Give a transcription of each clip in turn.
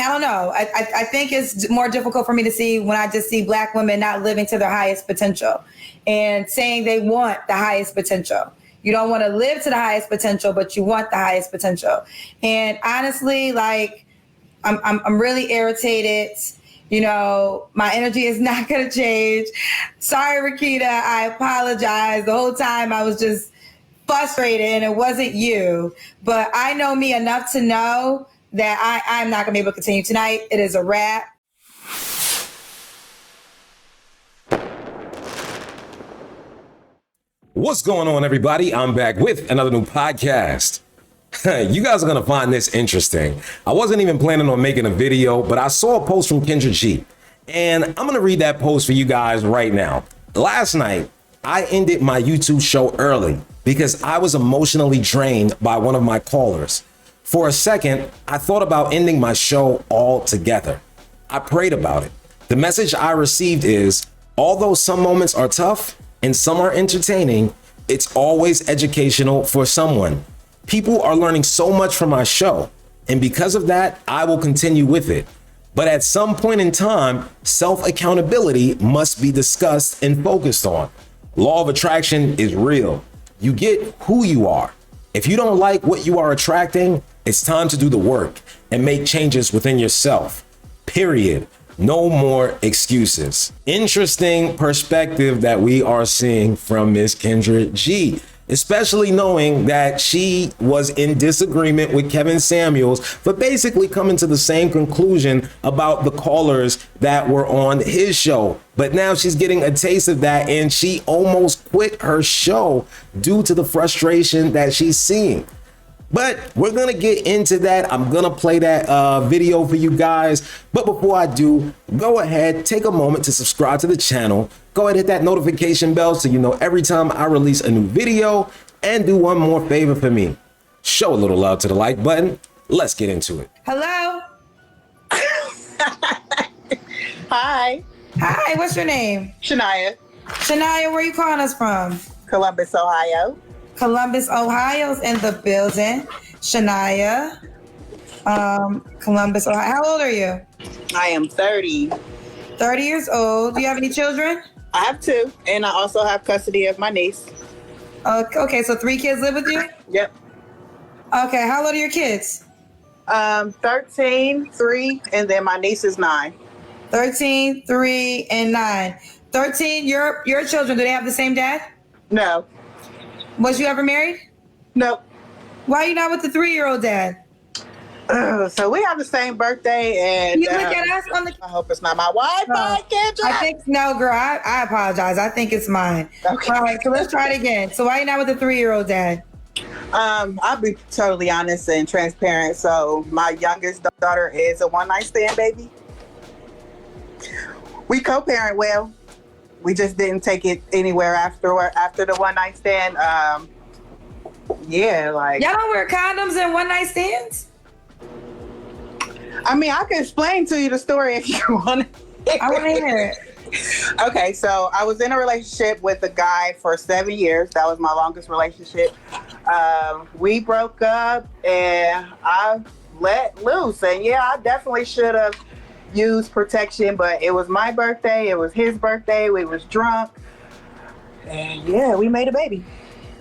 don't know. I think it's more difficult for me to see when I just see Black women not living to their highest potential and saying they want the highest potential. You don't want to live to the highest potential, but you want the highest potential. And honestly, like, I'm really irritated. You know, my energy is not going to change. Sorry, Rakita. I apologize. The whole time I was just frustrated and it wasn't you. But I know me enough to know that I'm not going to be able to continue tonight. It is a wrap. What's going on, everybody? I'm back with another new podcast. You guys are going to find this interesting. I wasn't even planning on making a video, but I saw a post from Kendra G, and I'm going to read that post for you guys right now. Last night, I ended my YouTube show early because I was emotionally drained by one of my callers. For a second, I thought about ending my show altogether. I prayed about it. The message I received is, although some moments are tough and some are entertaining, it's always educational for someone. People are learning so much from my show, and because of that, I will continue with it. But at some point in time, self-accountability must be discussed and focused on. Law of attraction is real. You get who you are. If you don't like what you are attracting, it's time to do the work and make changes within yourself. Period. No more excuses. Interesting perspective that we are seeing from Miss Kendra G, especially knowing that she was in disagreement with Kevin Samuels for basically coming to the same conclusion about the callers that were on his show. But now she's getting a taste of that, and she almost quit her show due to the frustration that she's seeing. But we're gonna get into that. I'm gonna play that video for you guys. But before I do, go ahead, take a moment to subscribe to the channel. Go ahead, hit that notification bell so you know every time I release a new video. And do one more favor for me. Show a little love to the like button. Let's get into it. Hello. Hi. Hi, what's your name? Shania. Shania, where are you calling us from? Columbus, Ohio. Columbus, Ohio's in the building. Shania, Columbus, Ohio. How old are you? I am 30. 30 years old. Do you have any children? I have 2, and I also have custody of my niece. Okay, so 3 kids live with you? Yep. Okay, how old are your kids? 13, 3, and then my niece is 9. 13, 3, and 9. 13, your children, do they have the same dad? No. Was you ever married? Nope. Why are you not with the 3-year-old dad? So we have the same birthday, and You look at us on the... I hope it's not my Wi-Fi, Kendra. I think, no, girl, I apologize. I think it's mine. Okay. All right, so let's try it again. So why are you not with the 3-year-old dad? I'll be totally honest and transparent. So my youngest daughter is a one-night stand baby. We co-parent well. We just didn't take it anywhere after the one-night stand. Yeah, like... Y'all don't wear condoms and one-night stands? I mean, I can explain to you the story if you want to. I want to hear it. Okay, so I was in a relationship with a guy for 7 years. That was my longest relationship. We broke up, and I let loose. And yeah, I definitely should have used protection, but it was my birthday. It was his birthday. We was drunk. And yeah, we made a baby.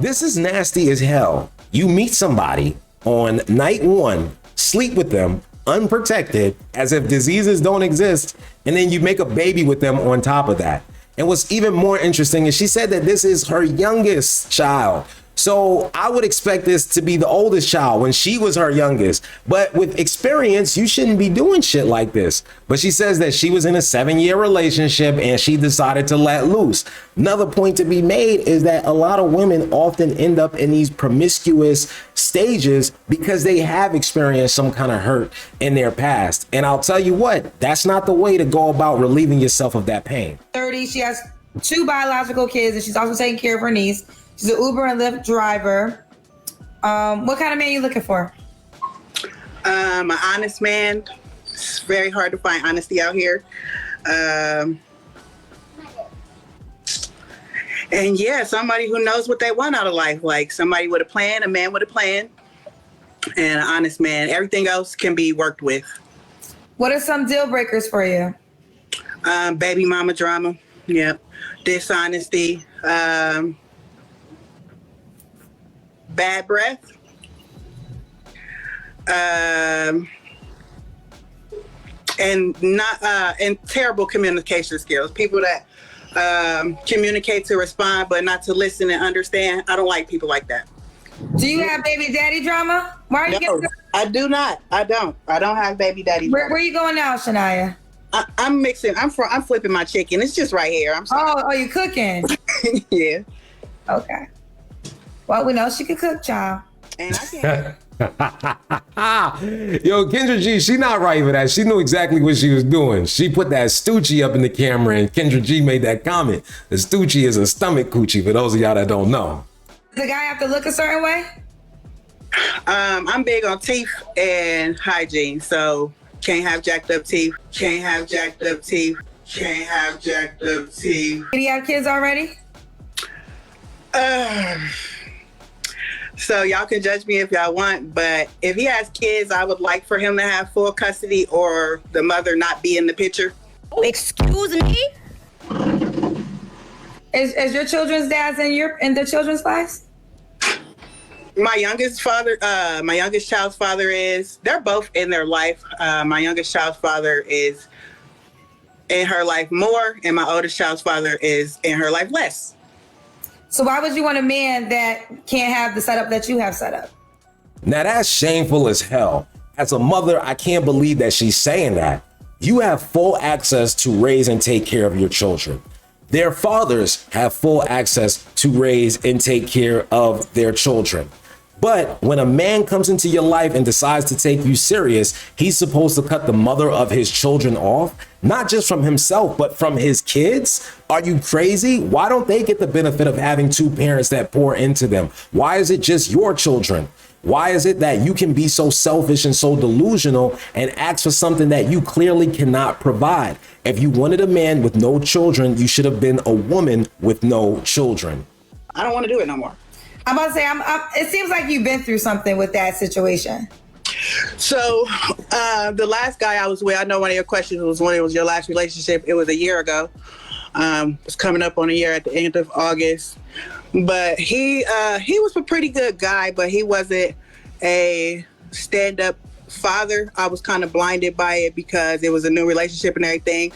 This is nasty as hell. You meet somebody on night 1, sleep with them, unprotected, as if diseases don't exist, and then you make a baby with them on top of that. And what's even more interesting is she said that this is her youngest child. So I would expect this to be the oldest child when she was her youngest. But with experience, you shouldn't be doing shit like this. But she says that she was in a 7-year relationship and she decided to let loose. Another point to be made is that a lot of women often end up in these promiscuous stages because they have experienced some kind of hurt in their past. And I'll tell you what, that's not the way to go about relieving yourself of that pain. 30, she has 2 biological kids, and she's also taking care of her niece. She's an Uber and Lyft driver. What kind of man are you looking for? An honest man. It's very hard to find honesty out here. And yeah, somebody who knows what they want out of life. Like somebody with a plan, a man with a plan, and an honest man. Everything else can be worked with. What are some deal breakers for you? Baby mama drama. Yep. Dishonesty. Bad breath. And not and terrible communication skills. People that communicate to respond, but not to listen and understand. I don't like people like that. Do you have baby daddy drama? Why are you No, getting? I do not. I don't have baby daddy. Where are you going now, Shania? I'm mixing. I'm flipping my chicken. It's just right here. I'm sorry. Oh, you cooking? Yeah. Okay. Well, we know she can cook, child. And I can't. Yo, Kendra G, she not right for that. She knew exactly what she was doing. She put that Stoochie up in the camera, and Kendra G made that comment. The Stoochie is a stomach coochie, for those of y'all that don't know. Does the guy have to look a certain way? I'm big on teeth and hygiene, so can't have jacked up teeth. Can't have jacked up teeth. Can't have jacked up teeth. Did he have kids already? So y'all can judge me if y'all want, but if he has kids, I would like for him to have full custody or the mother not be in the picture. Excuse me? Is your children's dads in the children's lives? My youngest child's father is. They're both in their life. My youngest child's father is in her life more, and my oldest child's father is in her life less. So why would you want a man that can't have the setup that you have set up? Now that's shameful as hell. As a mother, I can't believe that she's saying that. You have full access to raise and take care of your children. Their fathers have full access to raise and take care of their children. But when a man comes into your life and decides to take you serious, he's supposed to cut the mother of his children off, not just from himself, but from his kids. Are you crazy? Why don't they get the benefit of having two parents that pour into them? Why is it just your children? Why is it that you can be so selfish and so delusional and ask for something that you clearly cannot provide? If you wanted a man with no children, you should have been a woman with no children. I don't want to do it no more. I'm about to say, it seems like you've been through something with that situation. So the last guy I was with, I know one of your questions was when it was your last relationship. It was a year ago. It's coming up on a year at the end of August. But he was a pretty good guy, but he wasn't a stand-up father. I was kind of blinded by it because it was a new relationship and everything.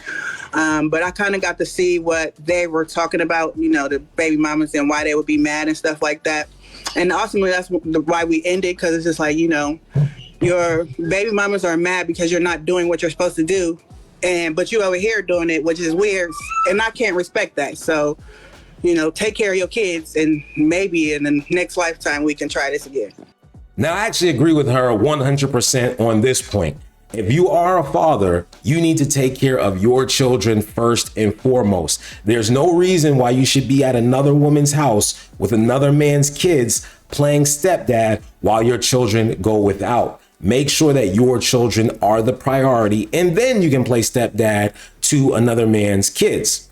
But I kind of got to see what they were talking about, you know, the baby mamas and why they would be mad and stuff like that. And ultimately, that's why we ended, because it's just like, you know, your baby mamas are mad because you're not doing what you're supposed to do. But you over here doing it, which is weird. And I can't respect that. So, you know, take care of your kids, and maybe in the next lifetime, we can try this again. Now, I actually agree with her 100% on this point. If you are a father, you need to take care of your children first and foremost. There's no reason why you should be at another woman's house with another man's kids playing stepdad while your children go without. Make sure that your children are the priority, and then you can play stepdad to another man's kids.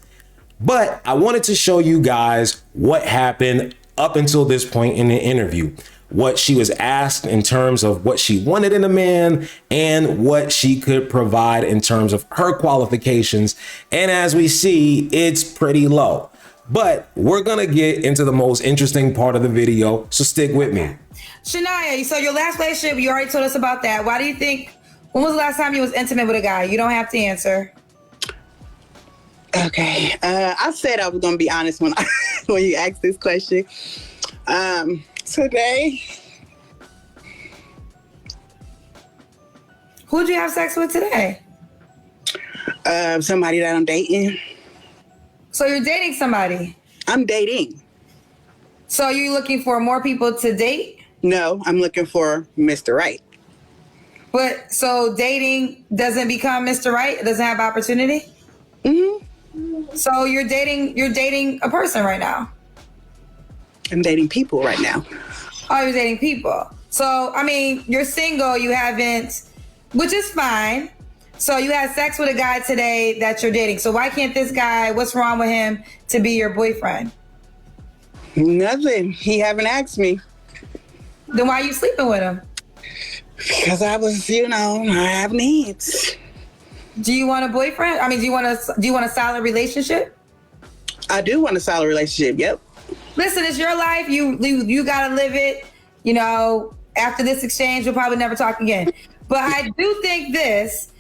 But I wanted to show you guys what happened up until this point in the interview. What she was asked in terms of what she wanted in a man and what she could provide in terms of her qualifications. And as we see, it's pretty low. But we're gonna get into the most interesting part of the video, so stick with me. Shania, so your last relationship, you already told us about that. Why do you think, when was the last time you was intimate with a guy? You don't have to answer. Okay. I said I was going to be honest when when you asked this question. Today. Who'd you have sex with today? Somebody that I'm dating. So you're dating somebody? I'm dating. So are you looking for more people to date? No, I'm looking for Mr. Right. But so dating doesn't become Mr. Right? It doesn't have opportunity? Mm-hmm. So you're dating a person right now? I'm dating people right now. Oh, you're dating people. So, I mean, you're single, you haven't, which is fine. So you had sex with a guy today that you're dating. So why can't this guy, what's wrong with him to be your boyfriend? Nothing. He haven't asked me. Then why are you sleeping with him? Because I was, I have needs. Do you want a boyfriend? I mean, do you want a solid relationship? I do want a solid relationship. Yep. Listen, it's your life. You gotta live it. You know, after this exchange, we'll probably never talk again. But I do think this,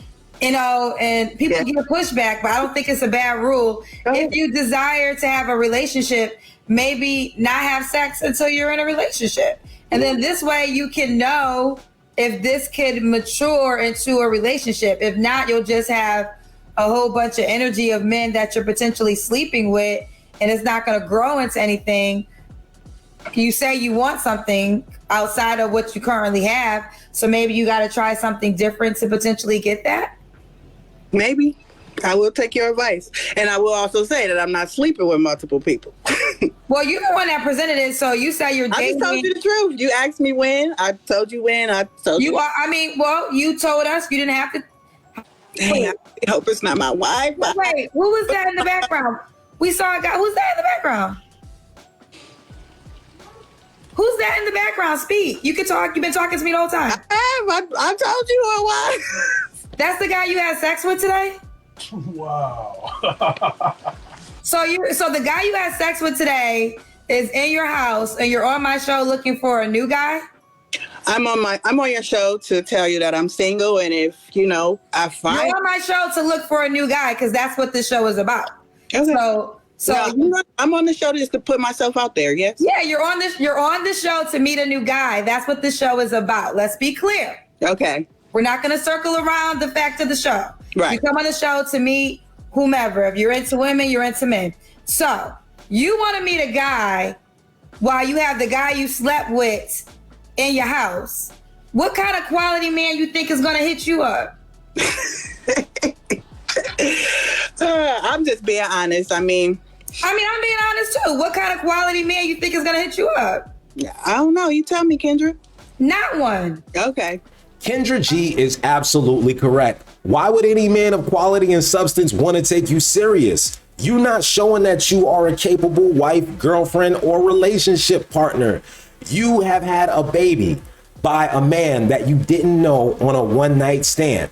you know, and people give pushback, but I don't think it's a bad rule. If you desire to have a relationship, maybe not have sex until you're in a relationship. And then this way you can know if this could mature into a relationship. If not, you'll just have a whole bunch of energy of men that you're potentially sleeping with, and it's not going to grow into anything. You say you want something outside of what you currently have, so maybe you got to try something different to potentially get that. Maybe. I will take your advice. And I will also say that I'm not sleeping with multiple people. Well, you're the one that presented it, so you say you're dating. I just told you the truth. You asked me when. I told you when. I told you. You told us. You didn't have to. Dang, I hope it's not my wife. Wait, who was that in the background? We saw a guy. Who's that in the background? Who's that in the background? Speak. You can talk. You've been talking to me the whole time. I told you who it was. That's the guy you had sex with today? Wow. So the guy you had sex with today is in your house, and you're on my show looking for a new guy? I'm on your show to tell you that I'm single, and if I find you're on my show to look for a new guy, because that's what this show is about. Okay. So I'm on the show just to put myself out there. Yes. Yeah, you're on the show to meet a new guy. That's what the show is about. Let's be clear. Okay. We're not going to circle around the fact of the show. Right. You come on the show to meet whomever. If you're into women, you're into men. So you want to meet a guy while you have the guy you slept with in your house. What kind of quality man you think is going to hit you up? I'm just being honest. I'm being honest too. What kind of quality man you think is going to hit you up? I don't know. You tell me, Kendra. Not one. Okay. Kendra G is absolutely correct. Why would any man of quality and substance want to take you serious? You're not showing that you are a capable wife, girlfriend, or relationship partner. You have had a baby by a man that you didn't know on a one-night stand.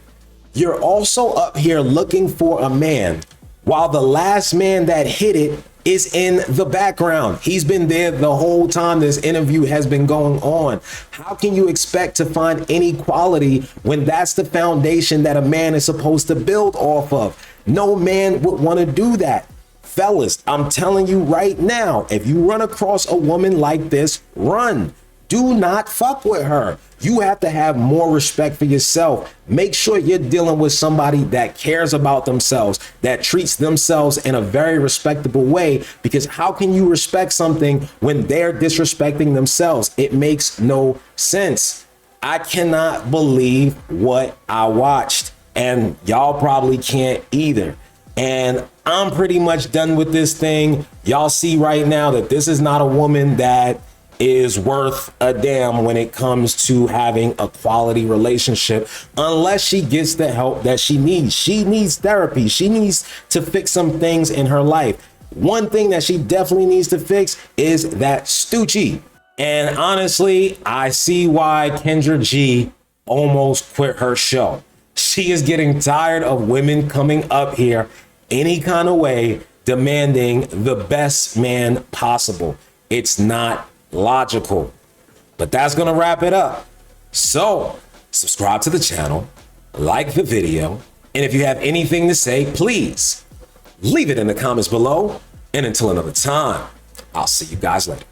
You're also up here looking for a man while the last man that hit it is in the background. He's been there the whole time this interview has been going on. How can you expect to find any quality when that's the foundation that a man is supposed to build off of? No man would want to do that. Fellas, I'm telling you right now, if you run across a woman like this, run. Do not fuck with her. You have to have more respect for yourself. Make sure you're dealing with somebody that cares about themselves, that treats themselves in a very respectable way, because how can you respect something when they're disrespecting themselves? It makes no sense. I cannot believe what I watched, and y'all probably can't either. And I'm pretty much done with this thing. Y'all see right now that this is not a woman that is worth a damn when it comes to having a quality relationship, unless she gets the help that she needs. She needs therapy. She needs to fix some things in her life. One thing that she definitely needs to fix is that Stoochie. And honestly, I see why Kendra G almost quit her show. She is getting tired of women coming up here any kind of way demanding the best man possible. It's not logical. But that's gonna wrap it up. So subscribe to the channel, like the video, and if you have anything to say, please leave it in the comments below. And until another time, I'll see you guys later.